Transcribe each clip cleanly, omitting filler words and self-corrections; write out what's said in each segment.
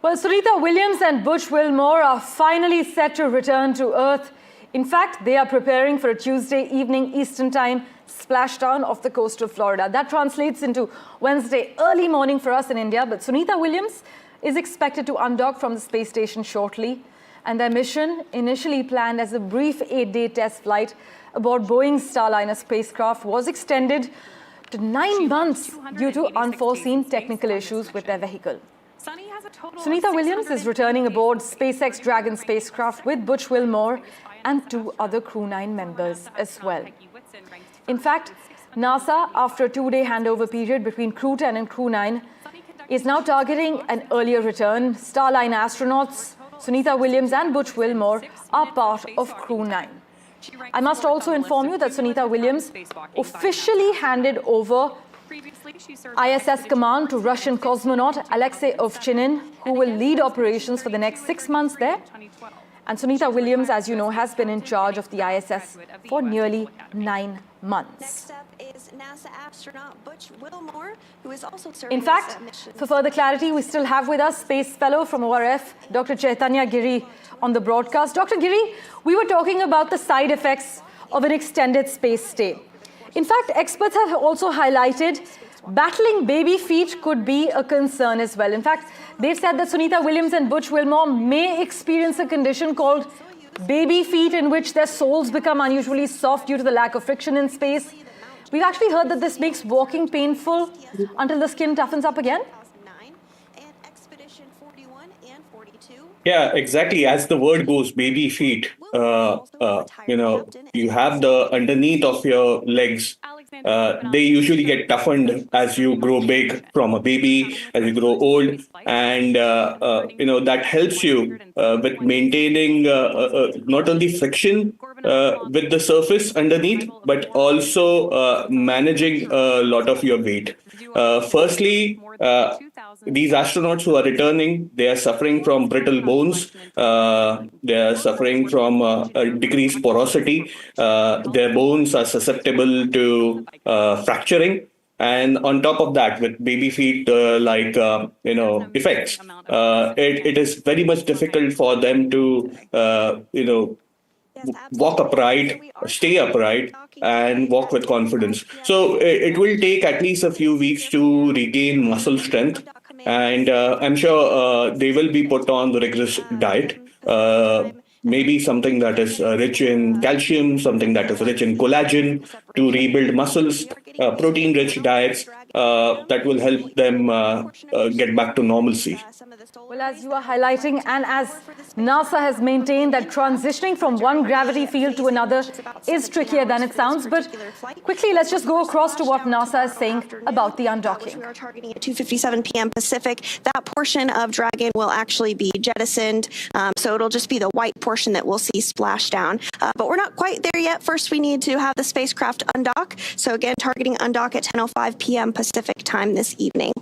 Well, Sunita Williams and Butch Wilmore are finally set to return to Earth. In fact, they are preparing for a Tuesday evening Eastern Time splashdown off the coast of Florida. That translates into Wednesday early morning for us in India. But Sunita Williams is expected to undock from the space station shortly. And their mission, initially planned as a brief 8-day test flight aboard Boeing's Starliner spacecraft, was extended to 9 months due to unforeseen technical issues with their vehicle. Sunita Williams is returning aboard SpaceX Dragon spacecraft with Butch Wilmore and 2 other Crew 9 members as well. In fact, NASA, after a 2-day handover period between Crew 10 and Crew 9, is now targeting an earlier return. Starliner astronauts Sunita Williams and Butch Wilmore are part of Crew 9. I must also inform you that Sunita Williams officially handed over ISS command to Russian cosmonaut Alexei Ovchinin, who will lead operations for the next 6 months there. And Sunita Williams, as you know, has been in charge of the ISS for nearly 9 months. Next up is NASA astronaut Butch Wilmore, who is also serving. In fact, for further clarity, we still have with us Space Fellow from ORF, Dr. Chaitanya Giri, on the broadcast. Dr. Giri, we were talking about the side effects of an extended space stay. In fact, experts have also highlighted battling baby feet could be a concern as well. In fact, they've said that Sunita Williams and Butch Wilmore may experience a condition called baby feet, in which their soles become unusually soft due to the lack of friction in space. We've actually heard that this makes walking painful until the skin toughens up again. Yeah, exactly. As the word goes, baby feet. You have the underneath of your legs. They usually get toughened as you grow big from a baby, as you grow old, and that helps you with maintaining not only friction with the surface underneath, but also managing a lot of your weight. Firstly, these astronauts who are returning, they are suffering from brittle bones. They are suffering from a decreased porosity. Their bones are susceptible to fracturing. And on top of that, with baby feet effects, it is very much difficult for them to walk upright, stay upright, and walk with confidence. So it will take at least a few weeks to regain muscle strength. And I'm sure they will be put on the rigorous diet. Maybe something that is rich in calcium, something that is rich in collagen to rebuild muscles, protein-rich diets that will help them get back to normalcy. Well, as you are highlighting, and as NASA has maintained that transitioning from one gravity field to another is trickier than it sounds. But quickly, let's just go across to what NASA is saying about the undocking. We are targeting at 2:57 p.m. Pacific. That portion of Dragon will actually be jettisoned. So it'll just be the white portion that we'll see splash down. But we're not quite there yet. First, we need to have the spacecraft undock. So again, targeting undock at 10:05 p.m. Pacific time this evening.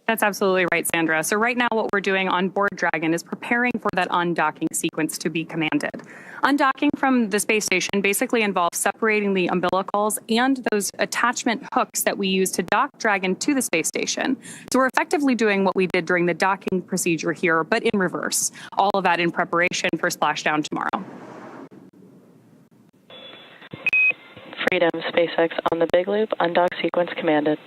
That's absolutely right, Sandra. So right now what we're doing on board Dragon is preparing for that undocking sequence to be commanded. Undocking from the space station basically involves separating the umbilicals and those attachment hooks that we use to dock Dragon to the space station. So we're effectively doing what we did during the docking procedure here, but in reverse. All of that in preparation for splashdown tomorrow. Freedom, SpaceX on the big loop, undock sequence commanded.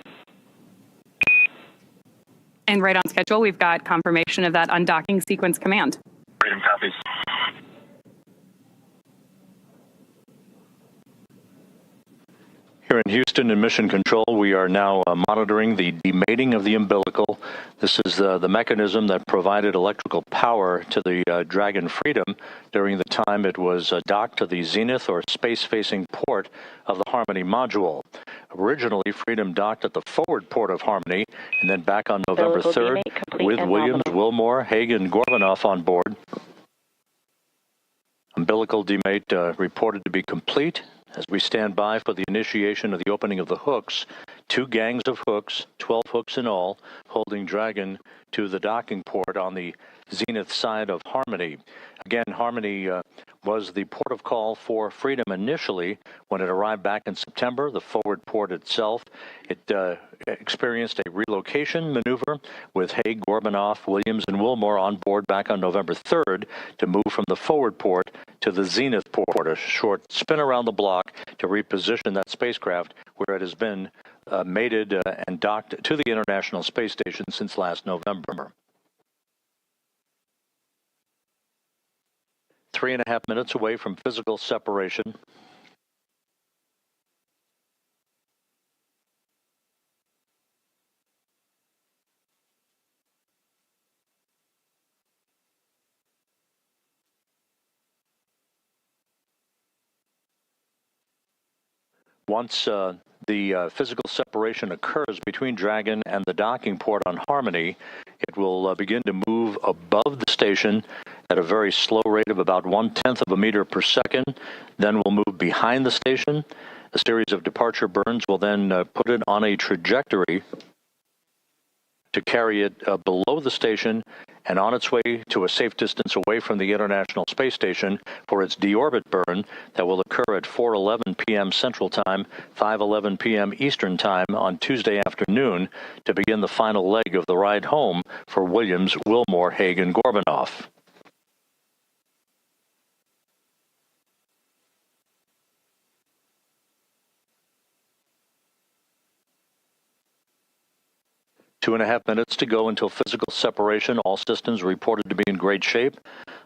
And right on schedule, we've got confirmation of that undocking sequence command. Freedom copies. Here in Houston in Mission Control, we are now monitoring the demating of the umbilical. This is the mechanism that provided electrical power to the Dragon Freedom during the time it was docked to the zenith or space-facing port of the Harmony module. Originally, Freedom docked at the forward port of Harmony, and then back on November 3rd with Williams, Wilmore, Hagen, Gorbunoff on board. Umbilical demate reported to be complete as we stand by for the initiation of the opening of the hooks 2 gangs of hooks, 12 hooks in all, holding Dragon to the docking port on the zenith side of Harmony. Again, Harmony was the port of call for Freedom initially when it arrived back in September. The forward port itself, it experienced a relocation maneuver with Hague, Gorbanoff, Williams, and Wilmore on board back on November 3rd to move from the forward port to the zenith port, a short spin around the block to reposition that spacecraft where it has been mated and docked to the International Space Station since last November. 3.5 minutes away from physical separation. Once the physical separation occurs between Dragon and the docking port on Harmony, it will begin to move above the station at a very slow rate of about 1/10 of a meter per second. Then we'll move behind the station. A series of departure burns will then put it on a trajectory to carry it below the station and on its way to a safe distance away from the International Space Station for its deorbit burn that will occur at 4:11 p.m. Central Time, 5:11 p.m. Eastern Time on Tuesday afternoon to begin the final leg of the ride home for Williams, Wilmore, Hague, and Gorbanoff. Two and a half minutes to go until physical separation. All systems reported to be in great shape.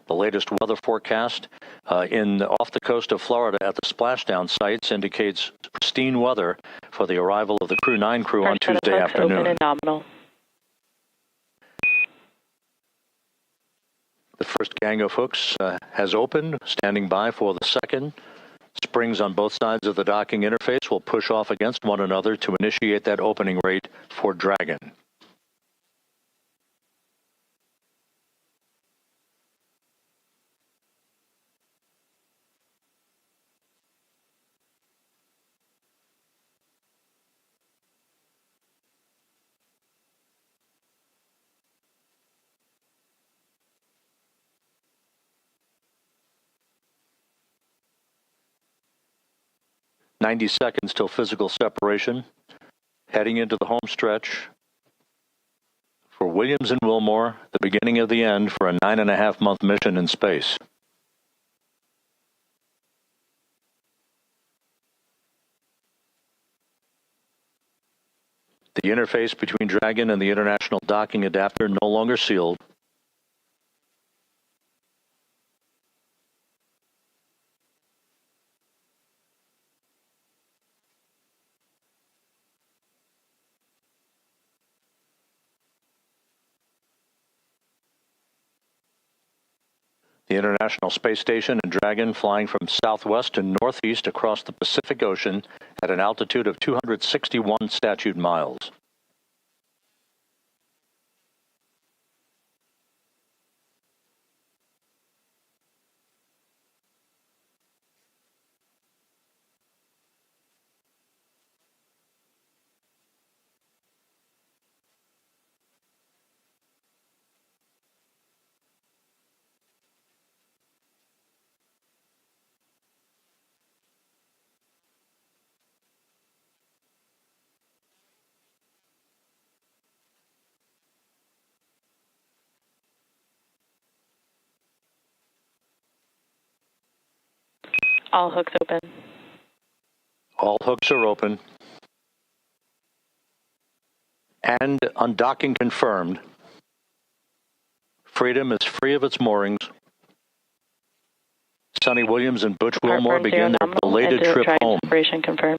The latest weather forecast off the coast of Florida at the splashdown sites indicates pristine weather for the arrival of the Crew 9 crew on Tuesday afternoon. Open and nominal. The first gang of hooks has opened, standing by for the second. Springs on both sides of the docking interface will push off against one another to initiate that opening rate for Dragon. "90 seconds till physical separation. Heading into the home stretch for Williams and Wilmore, the beginning of the end for a 9.5-month mission in space. The interface between Dragon and the International Docking Adapter no longer sealed. The International Space Station and Dragon flying from southwest to northeast across the Pacific Ocean at an altitude of 261 statute miles. All hooks open. All hooks are open. And undocking confirmed. Freedom is free of its moorings. Sonny Williams and Butch Wilmore begin their belated trip home. Separation confirmed.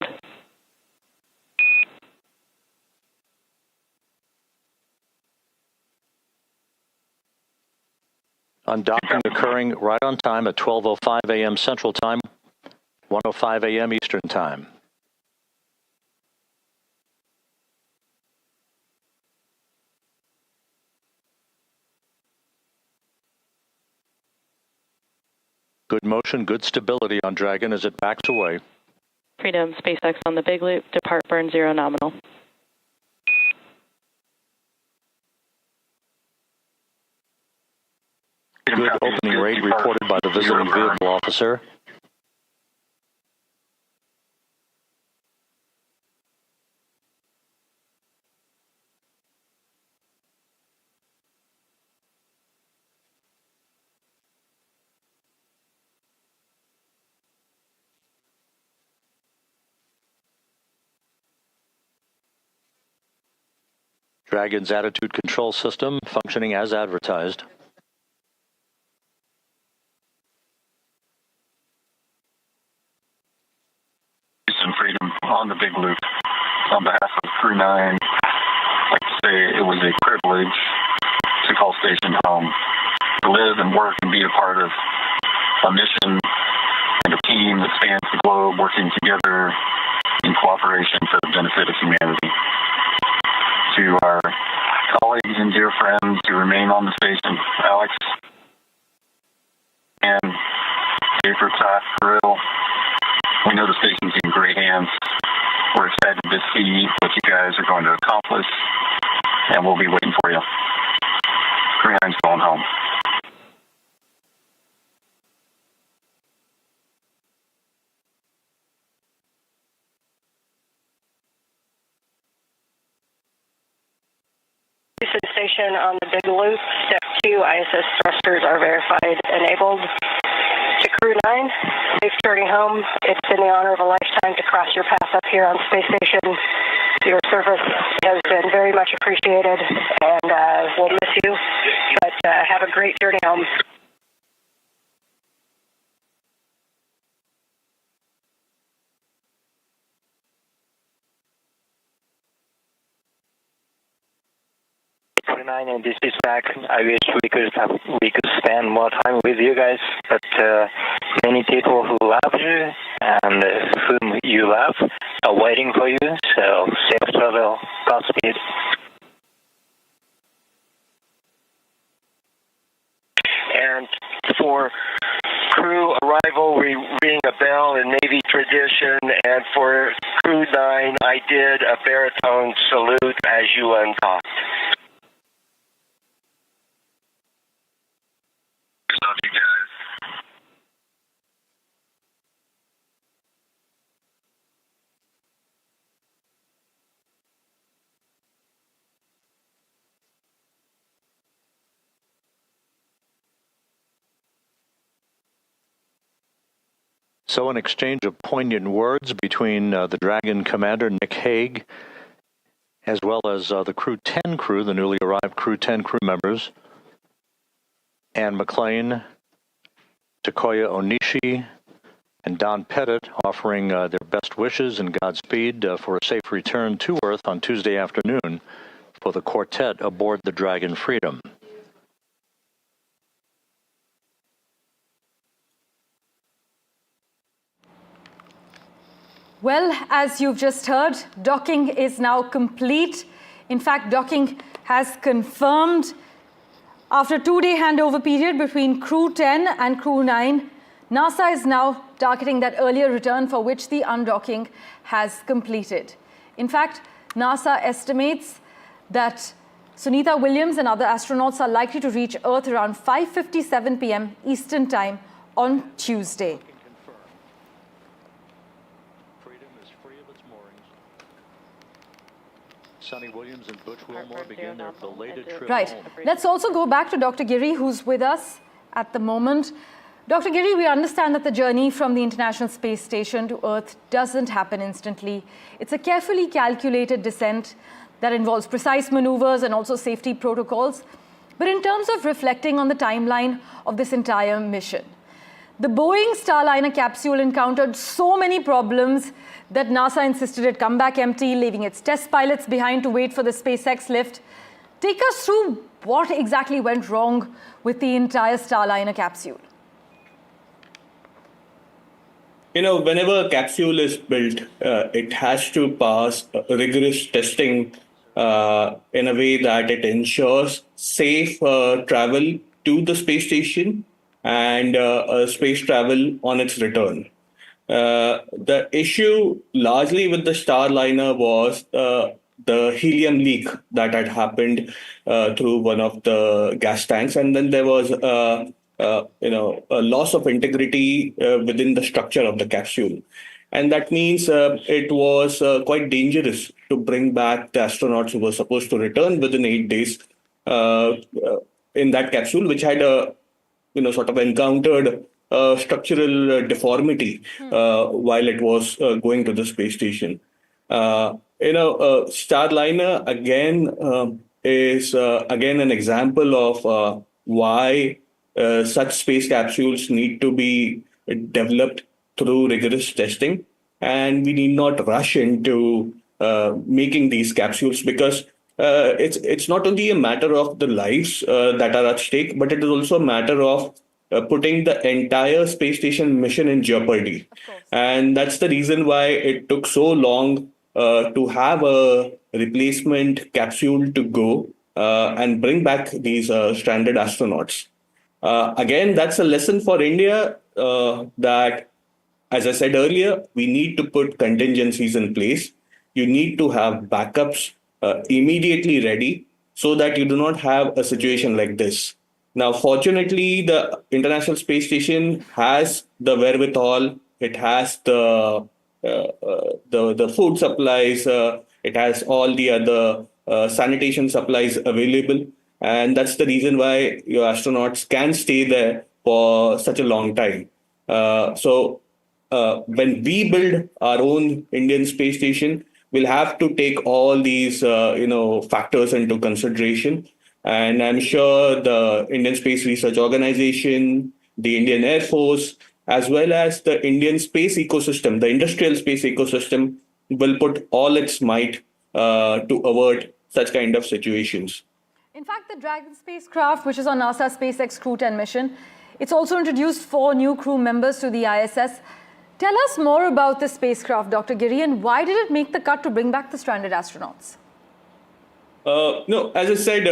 Undocking occurring right on time at 12:05 a.m. Central Time, 1:05 a.m. Eastern Time. Good motion, good stability on Dragon as it backs away. Freedom, SpaceX on the big loop, depart burn 0 nominal. Good opening rate reported by the visiting vehicle officer. Dragon's attitude control system functioning as advertised. Freedom on the big loop. On behalf of Crew 9, I'd like to say it was a privilege to call station home, to live and work and be a part of a mission and a team that spans the globe working together in cooperation for the benefit of humanity. To our colleagues and dear friends who remain on the station, Alex and Jafer, Todd, Kirill, we know the station's in great hands. We're excited to see what you guys are going to accomplish, and we'll be waiting for you. Crew 9's going home. Houston Station on the big loop. Step 2, ISS thrusters are verified enabled. To Crew 9, safe journey home. It's been the honor of a lifetime to cross your path up here on Space Station. Your service has been very much appreciated, and we'll miss you, but have a great journey home. And this is back. I wish we could spend more time with you guys, but many people who love you and whom you love are waiting for you. So safe travel, Godspeed. And for crew arrival, we ring a bell in Navy tradition, and for Crew 9, I did a baritone salute as you undocked. Love you guys. So an exchange of poignant words between the Dragon commander, Nick Hague, as well as the Crew 10 crew, the newly arrived Crew 10 crew members, Anne McLean, Takoya Onishi, and Don Pettit, offering their best wishes and Godspeed for a safe return to Earth on Tuesday afternoon for the quartet aboard the Dragon Freedom. Well, as you've just heard, docking is now complete. In fact, docking has confirmed after a 2-day handover period between Crew 10 and Crew 9. NASA is now targeting that earlier return for which the undocking has completed. In fact, NASA estimates that Sunita Williams and other astronauts are likely to reach Earth around 5:57 p.m. Eastern Time on Tuesday. Sunny Williams and Butch Wilmore begin their belated trip Right. home. Let's also go back to Dr. Giri, who's with us at the moment. Dr. Giri, we understand that the journey from the International Space Station to Earth doesn't happen instantly. It's a carefully calculated descent that involves precise maneuvers and also safety protocols. But in terms of reflecting on the timeline of this entire mission, the Boeing Starliner capsule encountered so many problems that NASA insisted it come back empty, leaving its test pilots behind to wait for the SpaceX lift. Take us through what exactly went wrong with the entire Starliner capsule. You know, whenever a capsule is built, it has to pass rigorous testing in a way that it ensures safe travel to the space station and space travel on its return. The issue largely with the Starliner was the helium leak that had happened through one of the gas tanks, and then there was a loss of integrity within the structure of the capsule. And that means it was quite dangerous to bring back the astronauts who were supposed to return within 8 days in that capsule, which had a sort of encountered structural deformity while it was going to the space station. Starliner again is again an example of why such space capsules need to be developed through rigorous testing, and we need not rush into making these capsules, because it's not only a matter of the lives that are at stake, but it is also a matter of putting the entire space station mission in jeopardy. And that's the reason why it took so long to have a replacement capsule to go and bring back these stranded astronauts. Again, that's a lesson for India that, as I said earlier, we need to put contingencies in place. You need to have backups immediately ready so that you do not have a situation like this. Now, fortunately, the International Space Station has the wherewithal. It has the food supplies. It has all the other sanitation supplies available. And that's the reason why your astronauts can stay there for such a long time. When we build our own Indian space station, we'll have to take all these factors into consideration. And I'm sure the Indian Space Research Organization, the Indian Air Force, as well as the Indian space ecosystem, the industrial space ecosystem, will put all its might to avert such kind of situations. In fact, the Dragon spacecraft, which is on NASA's SpaceX Crew 10 mission, it's also introduced 4 new crew members to the ISS. Tell us more about this spacecraft, Dr. Giri, and why did it make the cut to bring back the stranded astronauts? No, as I said,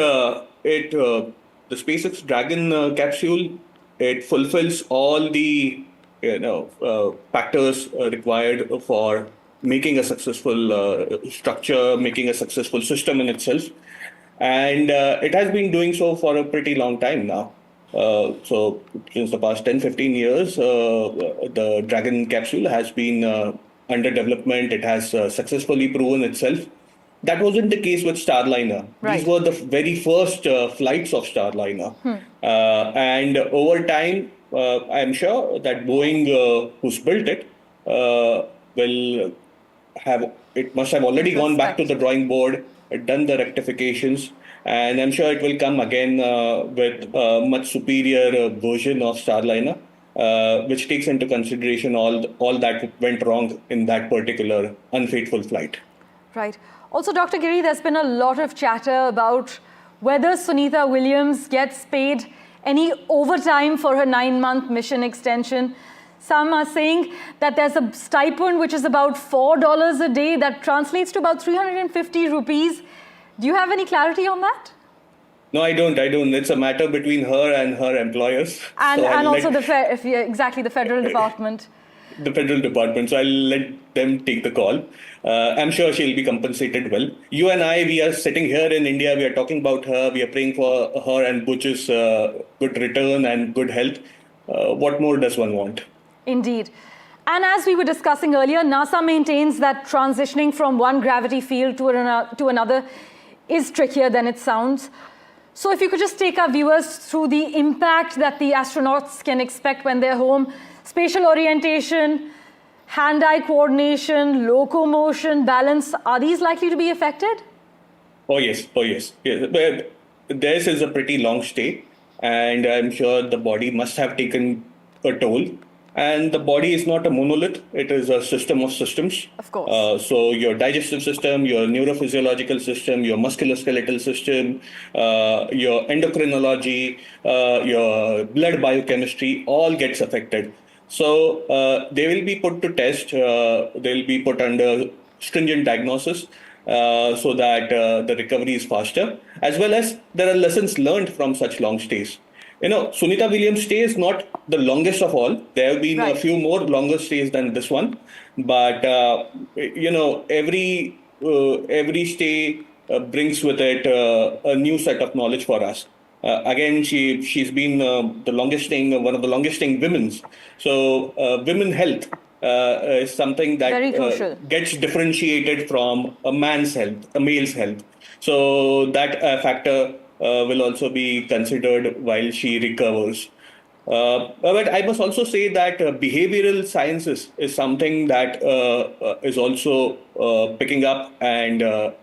the SpaceX Dragon capsule, it fulfills all the factors required for making a successful structure, making a successful system in itself. And it has been doing so for a pretty long time now. So since the past 10-15 years, the Dragon capsule has been under development. It has successfully proven itself. That wasn't the case with Starliner. Right. These were the very first flights of Starliner. And over time, I'm sure that Boeing, who's built it, must have already gone back to the drawing board, done the rectifications, and I'm sure it will come again with a much superior version of Starliner, which takes into consideration all that went wrong in that particular unfaithful flight. Right. Also, Dr. Giri, there's been a lot of chatter about whether Sunita Williams gets paid any overtime for her 9-month mission extension. Some are saying that there's a stipend which is about $4 a day. That translates to about 350 rupees. Do you have any clarity on that? No, I don't. It's a matter between her and her employers. And also the federal department. The federal department. So I'll let them take the call. I'm sure she'll be compensated well. You and I, we are sitting here in India. We are talking about her. We are praying for her and Butch's good return and good health. What more does one want? Indeed. And as we were discussing earlier, NASA maintains that transitioning from one gravity field to another is trickier than it sounds. So if you could just take our viewers through the impact that the astronauts can expect when they're home: spatial orientation, hand-eye coordination, locomotion, balance, are these likely to be affected? Oh yes. But this is a pretty long stay, and I'm sure the body must have taken a toll. And the body is not a monolith, it is a system of systems. Of course. So your digestive system, your neurophysiological system, your musculoskeletal system, your endocrinology, your blood biochemistry, all gets affected. So they will be put to test, they will be put under stringent diagnosis so that the recovery is faster, as well as there are lessons learned from such long stays. Sunita Williams' stay is not the longest of all. There have been a few more longer stays than this one, but every stay brings with it a new set of knowledge for us. Again, she's been the longest staying, one of the longest staying women's. So women health is something that gets differentiated from a man's health, a male's health. So that factor will also be considered while she recovers. But I must also say that behavioral sciences is something that is also picking up, and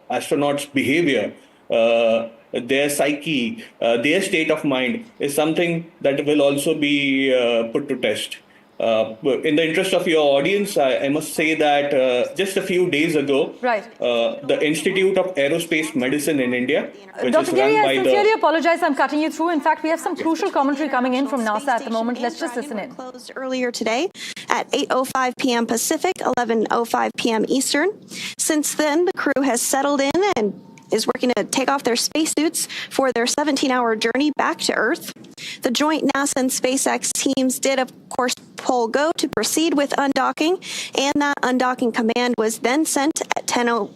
astronauts' behavior, their psyche, their state of mind is something that will also be put to test. In the interest of your audience, I must say that just a few days ago, the Institute of Aerospace Medicine in India, which Dr. is Giri, run by I sincerely apologize. I'm cutting you through. In fact, we have some crucial commentary coming in from NASA at the moment. Let's just listen in. Closed earlier today at 8:05 p.m. Pacific, 11:05 p.m. Eastern. Since then, the crew has settled in and is working to take off their spacesuits for their 17-hour journey back to Earth. The joint NASA and SpaceX teams did, of course, poll go to proceed with undocking, and that undocking command was then sent at 10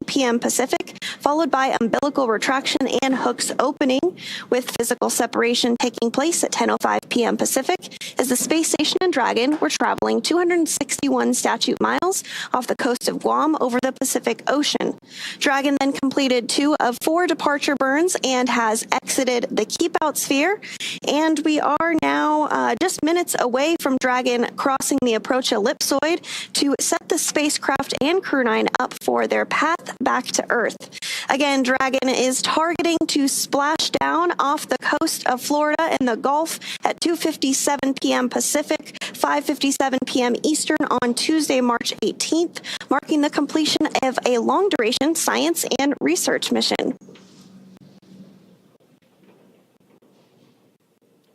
p.m. Pacific, followed by umbilical retraction and hooks opening, with physical separation taking place at 10:05 p.m. Pacific, as the space station and Dragon were traveling 261 statute miles off the coast of Guam over the Pacific Ocean. Dragon then completed 2 of 4 departure burns and has exited the keep-out sphere, and we are now just minutes away from Dragon crossing the approach ellipsoid to set the spacecraft and Crew 9 up for their path back to Earth. Again, Dragon is targeting to splash down off the coast of Florida in the Gulf at 2:57 p.m. Pacific, 5:57 p.m. Eastern on Tuesday, March 18th, marking the completion of a long-duration science and research mission.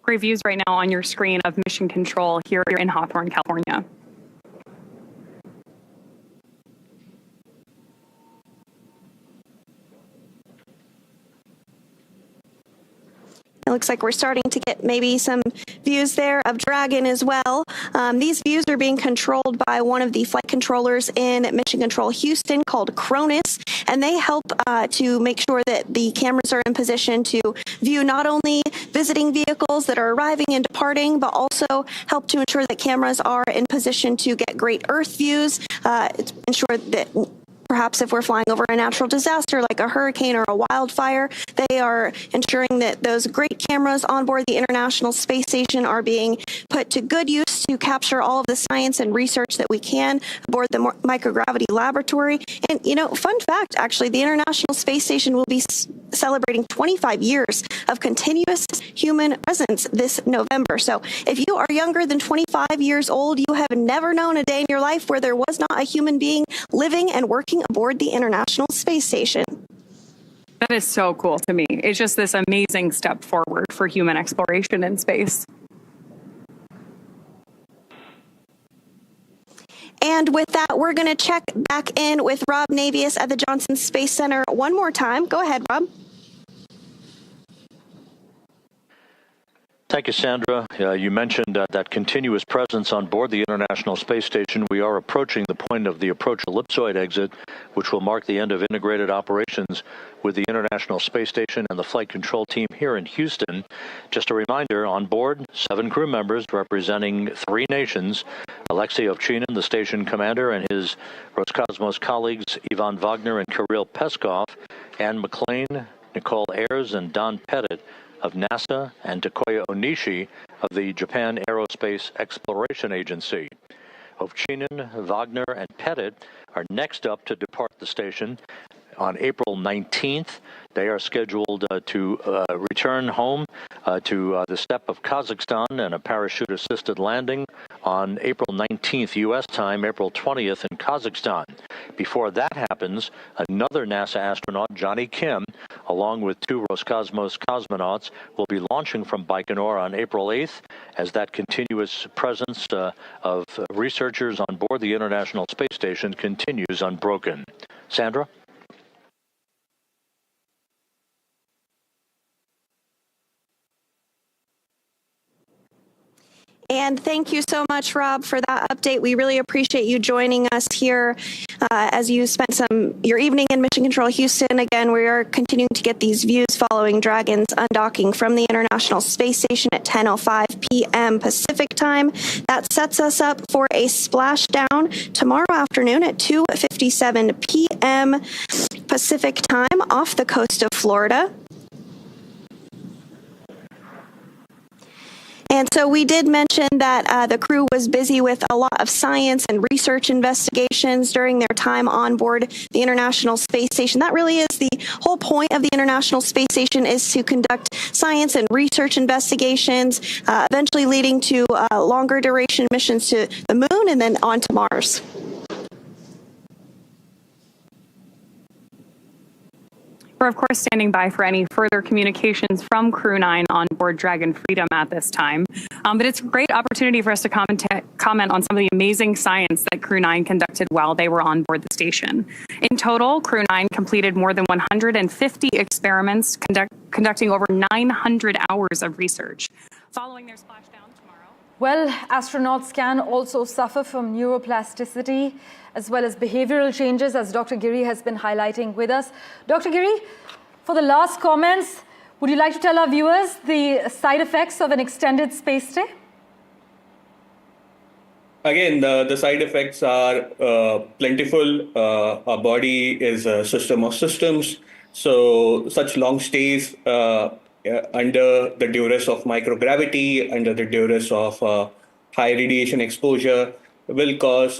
Great views right now on your screen of Mission Control here in Hawthorne, California. It looks like we're starting to get maybe some views there of Dragon as well. These views are being controlled by one of the flight controllers in Mission Control Houston called Cronus, and they help to make sure that the cameras are in position to view not only visiting vehicles that are arriving and departing, but also help to ensure that cameras are in position to get great Earth views, ensure that perhaps if we're flying over a natural disaster like a hurricane or a wildfire, they are ensuring that those great cameras on board the International Space Station are being put to good use to capture all of the science and research that we can aboard the microgravity laboratory. And, fun fact, actually, the International Space Station will be celebrating 25 years of continuous human presence this November. So if you are younger than 25 years old, you have never known a day in your life where there was not a human being living and working aboard the International Space Station. That is so cool to me. It's just this amazing step forward for human exploration in space. And with that, we're going to check back in with Rob Navius at the Johnson Space Center one more time. Go ahead, Rob. Thank you, Sandra. You mentioned that continuous presence on board the International Space Station. We are approaching the point of the approach ellipsoid exit, which will mark the end of integrated operations with the International Space Station and the flight control team here in Houston. Just a reminder, on board, 7 crew members representing 3 nations: Alexei Ovchinin, the station commander, and his Roscosmos colleagues Ivan Wagner and Kirill Peskov, Anne McLean, Nicole Ayers, and Don Pettit of NASA, and Takoya Onishi of the Japan Aerospace Exploration Agency. Ovchinin, Wagner, and Pettit are next up to depart the station on April 19th. They are scheduled to return home to the steppe of Kazakhstan and a parachute-assisted landing on April 19th U.S. time, April 20th in Kazakhstan. Before that happens, another NASA astronaut, Johnny Kim, along with 2 Roscosmos cosmonauts, will be launching from Baikonur on April 8th as that continuous presence of researchers on board the International Space Station continues unbroken. Sandra? And thank you so much, Rob, for that update. We really appreciate you joining us here as you spent your evening in Mission Control Houston. Again, we are continuing to get these views following Dragon's undocking from the International Space Station at 10:05 p.m. Pacific time. That sets us up for a splashdown tomorrow afternoon at 2:57 p.m. Pacific time off the coast of Florida. And so we did mention that the crew was busy with a lot of science and research investigations during their time on board the International Space Station. That really is the whole point of the International Space Station, is to conduct science and research investigations, eventually leading to longer duration missions to the moon and then on to Mars. We're, of course, standing by for any further communications from Crew 9 on board Dragon Freedom at this time. But it's a great opportunity for us to comment on some of the amazing science that Crew 9 conducted while they were on board the station. In total, Crew 9 completed more than 150 experiments, conducting over 900 hours of research. Following their splashdown tomorrow... Well, astronauts can also suffer from neuroplasticity as well as behavioral changes, as Dr. Giri has been highlighting with us. Dr. Giri, for the last comments, would you like to tell our viewers the side effects of an extended space stay? Again, the side effects are plentiful. Our body is a system of systems. So such long stays under the duress of microgravity, under the duress of high radiation exposure, will cause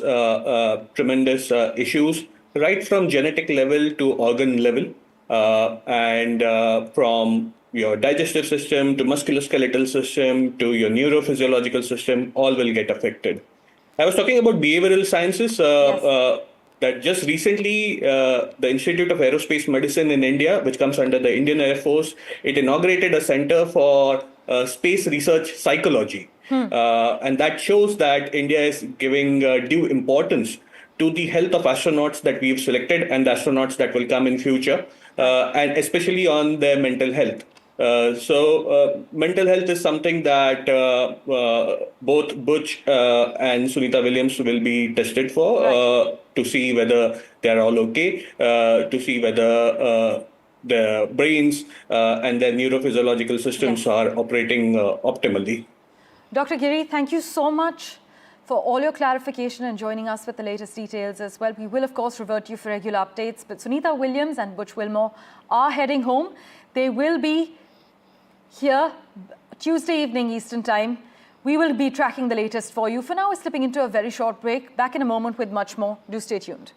tremendous issues, right from genetic level to organ level, and from your digestive system to musculoskeletal system to your neurophysiological system, all will get affected. I was talking about behavioral sciences. That just recently, the Institute of Aerospace Medicine in India, which comes under the Indian Air Force, it inaugurated a center for space research psychology. And that shows that India is giving due importance to the health of astronauts that we've selected and the astronauts that will come in future, and especially on their mental health. So mental health is something that both Butch and Sunita Williams will be tested for, to see whether they're all okay, to see whether their brains and their neurophysiological systems are operating optimally. Dr. Giri, thank you so much for all your clarification and joining us with the latest details as well. We will, of course, revert to you for regular updates, but Sunita Williams and Butch Wilmore are heading home. They will be here Tuesday evening Eastern Time. We will be tracking the latest for you. For now, we're slipping into a very short break. Back in a moment with much more. Do stay tuned.